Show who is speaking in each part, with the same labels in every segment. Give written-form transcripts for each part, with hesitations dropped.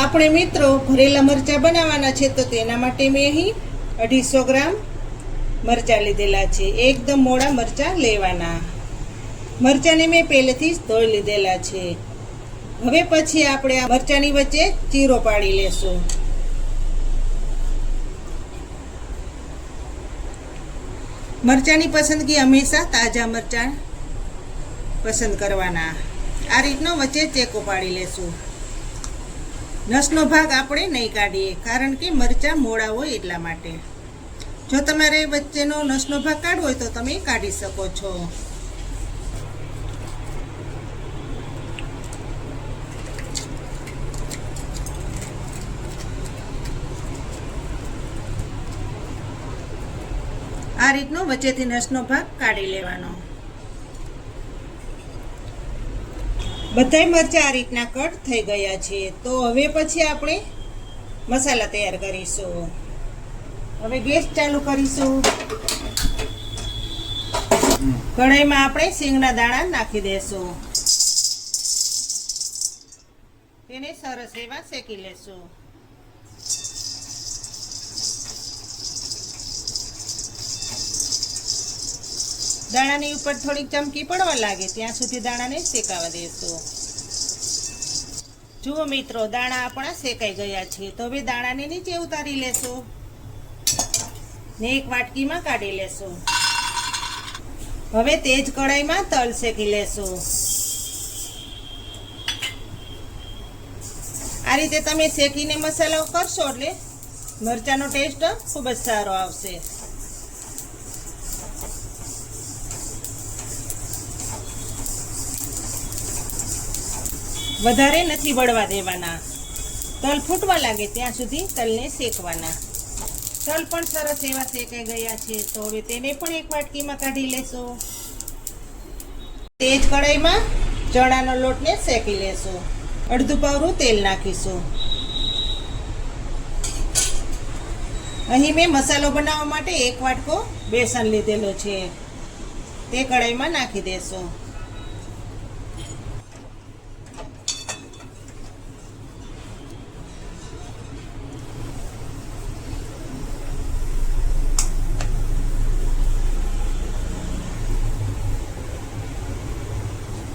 Speaker 1: આપણે મિત્રો ભરેલા મરચાં બનાવવાના છે, તો તેના માટે મેં અહીં 250 ગ્રામ મરચાં લીધેલા છે. એકદમ મોડા મરચાં લેવાના. મરચાંને મેં પહેલેથી જ ધોઈ લીધેલા છે. હવે પછી આપણે આ મરચાંની વચ્ચે ચીરો પાડી લેશું. મરચાંની પસંદગી હંમેશા તાજા મરચાં પસંદ કરવાના. આ રીતનો વચ્ચે ચેકો પાડી લેશું. નસનો ભાગ આપણે નહીં કાઢીએ, કારણ કે મરચાં મોડા હોય એટલા માટે. જો તમારે વચ્ચેનો નસનો ભાગ કાઢવો હોય તો તમે કાઢી શકો છો. આ રીતનો વચ્ચેથી નસનો ભાગ કાઢી લેવાનો. બધાય મરચાં આ રીતના કટ થઈ ગયા છે. તો હવે પછી આપણે મસાલા તૈયાર કરીશું. હવે ગેસ ચાલુ કરીશું. કઢાઈમાં આપણે સિંગના દાણા નાખી દેશું. તેને સરસ એવા શેકી લેશું. દાણાની ઉપર થોડીક ચમકી પડવા લાગે ત્યાં સુધી દાણાને શેકાવા દેશું. જુઓ મિત્રો, દાણા આપણા શેકાઈ ગયા છે. તો હવે દાણાને નીચે ઉતારી લેશું ને એક વાટકીમાં કાઢી લેશું. હવે તે જ કઢાઈમાં તલ શેકી લેશું. આ રીતે તમે શેકીને મસાલો કરશો એટલે મરચાંનો ટેસ્ટ ખૂબ જ સારો આવશે. વધારે નથી બળવા દેવાના. તલ ફૂટવા લાગે ત્યાં સુધી તલને શેકવાના. તલ પણ સરસ એવા શેકાઈ ગયા છે. તો હવે તેને પણ એક વાટકીમાં કાઢી લેશું. તે જ કઢાઈમાં ચણાનો લોટને શેકી લેશું. અડધું પાવરું તેલ નાખીશું. અહીં મેં મસાલો બનાવવા માટે એક વાટકો બેસન લીધેલો છે. તે કઢાઈમાં નાખી દેશું.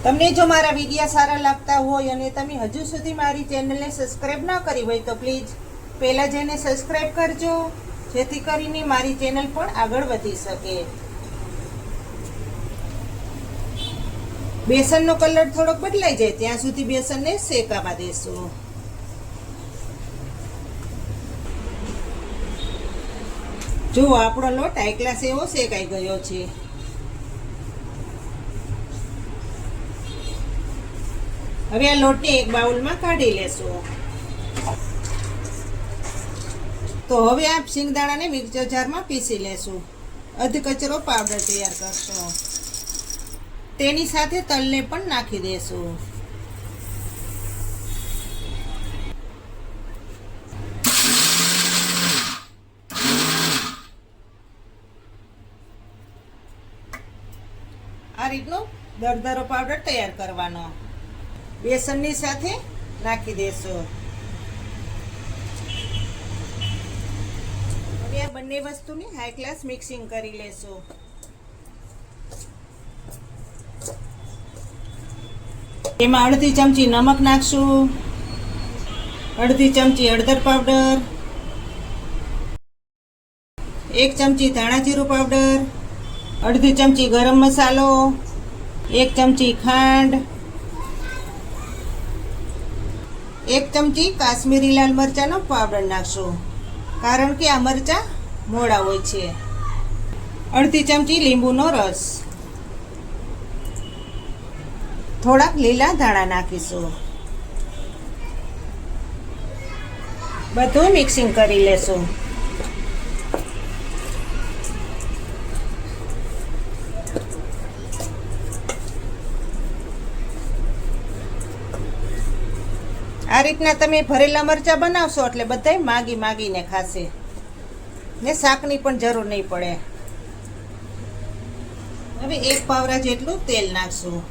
Speaker 1: તમને જો મારા વિડીયો સારા લાગતા હોય અને તમે હજુ સુધી મારી ચેનલને સબસ્ક્રાઇબ ન કરી હોય તો પ્લીઝ પહેલાં જઈને સબસ્ક્રાઇબ કરજો, જેથી કરીને મારી ચેનલ પણ આગળ વધી શકે. બેસનનો કલર થોડોક બદલાઈ જાય ત્યાં સુધી બેસનને શેકાવા દેશું. જો આપણો લોટ હાઈ ક્લાસ એવો શેકાઈ ગયો છે. હવે આ લોટને એક બાઉલમાં કાઢી લેશું. તો હવે આ સિંગદાણાને મિક્સર જારમાં પીસી લેશું. અધ કચરો પાવડર તૈયાર કરશું. તેની સાથે તલને પણ નાખી દેશું. આ રીતનો દરદરો પાવડર તૈયાર કરવાનો. બેસનની સાથે નાખી દેશું. હવે આ બંને વસ્તુની હાઈ ક્લાસ મિક્સિંગ કરી લેશું. એમાં અડધી ચમચી નમક નાખશું, અડધી ચમચી હળદર પાવડર, 1 ચમચી ધાણા જીરું પાવડર, અડધી ચમચી ગરમ મસાલો, 1 ચમચી ખાંડ, 1 ચમચી કાશ્મીરી લાલ મરચાંનો પાવડર નાખશું, કારણ કે આ મરચાં મોડા હોય છે. અડધી ચમચી લીંબુનો રસ, થોડાક લીલા ધાણા નાખીશું. બધું મિક્સિંગ કરી લેશું. આ રીતના તમે ભરેલા મરચાં બનાવશો એટલે બધાય માગીને ખાશે ને શાકની પણ જરૂર નહીં પડે. હવે 1 પાવરા જેટલું તેલ નાખશું.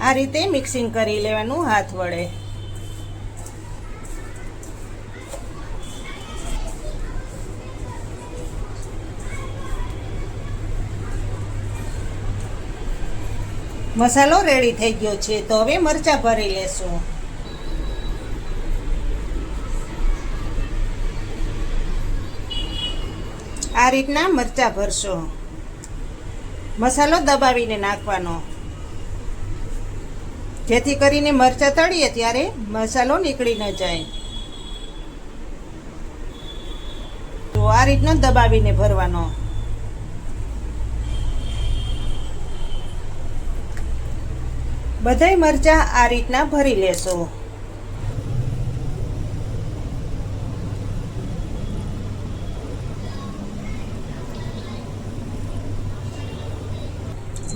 Speaker 1: આ રીતે મિક્સિંગ કરી લેવાનું હાથ વડે. મસાલો રેડી થઈ ગયો છે, તો હવે મરચાં ભરી લેશું. આ રીતના મરચાં ભરશો. મસાલો દબાવીને નાખવાનો, જેથી કરીને મરચાં તળીએ ત્યારે મસાલો નીકળી ન જાય. તો આ રીતનો દબાવીને ભરવાનો. બધાય મરચાં આ રીતના ભરી લેશો.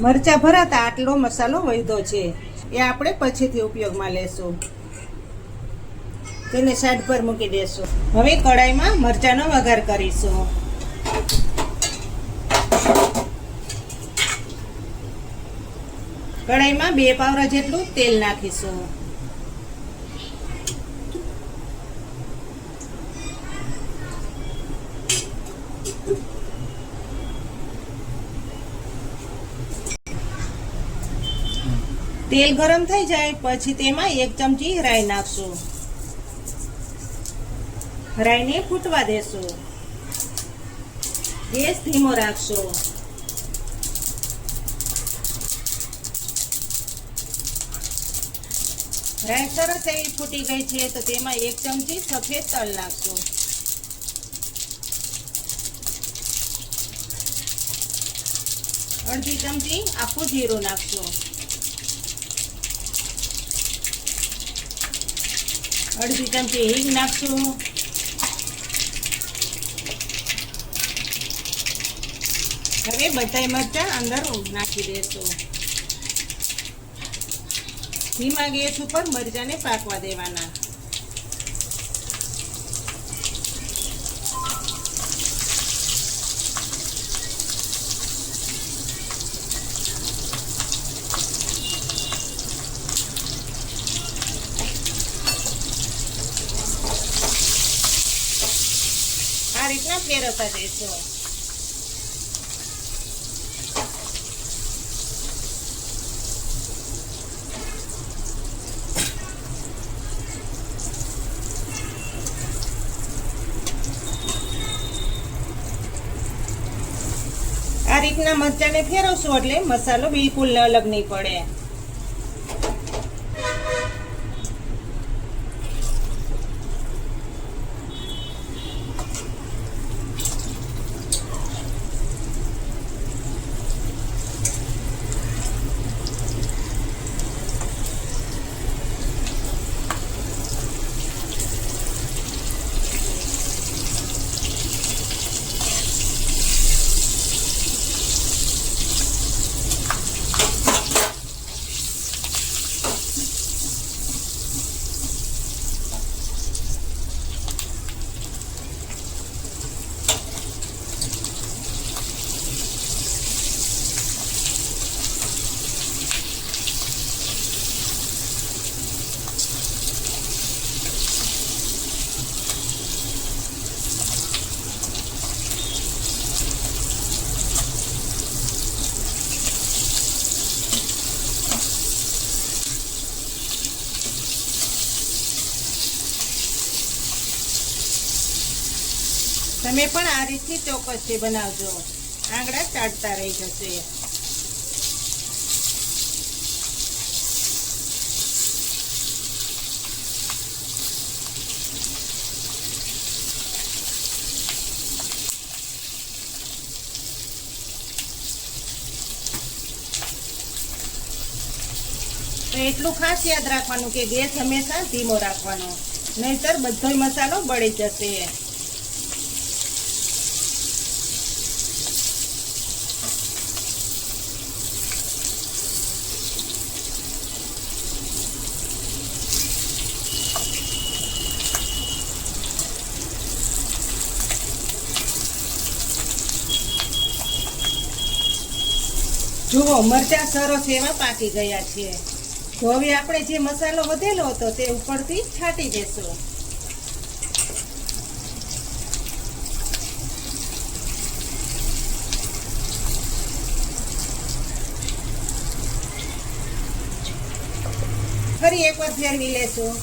Speaker 1: મરચાં ભરાતા આટલો મસાલો વધ્યો છે, એ આપણે પછીથી ઉપયોગમાં લેશું. તેને સાઈડ પર મૂકી દેશું. હવે કઢાઈમાં મરચાંનો વઘાર કરીશું. કઢાઈમાં 2 પાવરા જેટલું તેલ નાખીશું. તેલ ગરમ થઈ જાય પછી તેમાં 1 ચમચી રાઈ નાખશું. રાઈને ફૂટવા દેશું. ગેસ ધીમો રાખશો. રાઈ સરસ એવી ફૂટી ગઈ છે, તો તેમાં 1 ચમચી સફેદ તલ નાખશું. અડધી ચમચી આખું જીરું નાખશું. અડધી ચમચી હિંગ નાખશું. હવે બધાય મરચાં અંદર નાખી દેશું. ધીમા ગેસ ઉપર મરચાંને પાકવા દેવાના. આ રીતના ફેરવતા દેશો. આ રીતના મરચાંને ફેરવશું એટલે મસાલો બિલકુલ અલગ નહીં પડે. તમે પણ આ રીતથી ચોક્કસથી બનાવજો. આંગળા ચાટતા રહી જશે. એટલું ખાસ યાદ રાખવાનું કે ગેસ હંમેશા ધીમો રાખવાનો, નહીતર બધો મસાલો બળી જશે. જુઓ મરચાં સરસ એવા પાકી ગયા છે. તો હવે આપણે જે મસાલો વધેલો હતો તે ઉપરથી છાંટી દેશું. ફરી એકવાર ફેરવી લેશું.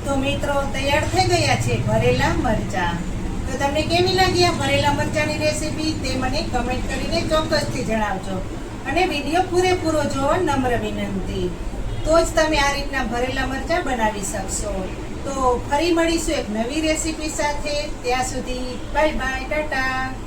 Speaker 1: તો મિત્રો તૈયાર થઈ ગયા છે ભરેલા મરચાં. તો તમને કેવી લાગી આ ભરેલા મરચાંની રેસીપી તે મને કમેન્ટ કરીને ચોક્કસથી જણાવજો. અને વિડીયો પૂરેપૂરો જોવો નમ્ર વિનંતી. તો જ તમે આ રીતના ભરેલા મરચાં બનાવી શકશો. તો ફરી મળીશું એક નવી રેસીપી સાથે. ત્યાં સુધી બાય બાય, ટાટા.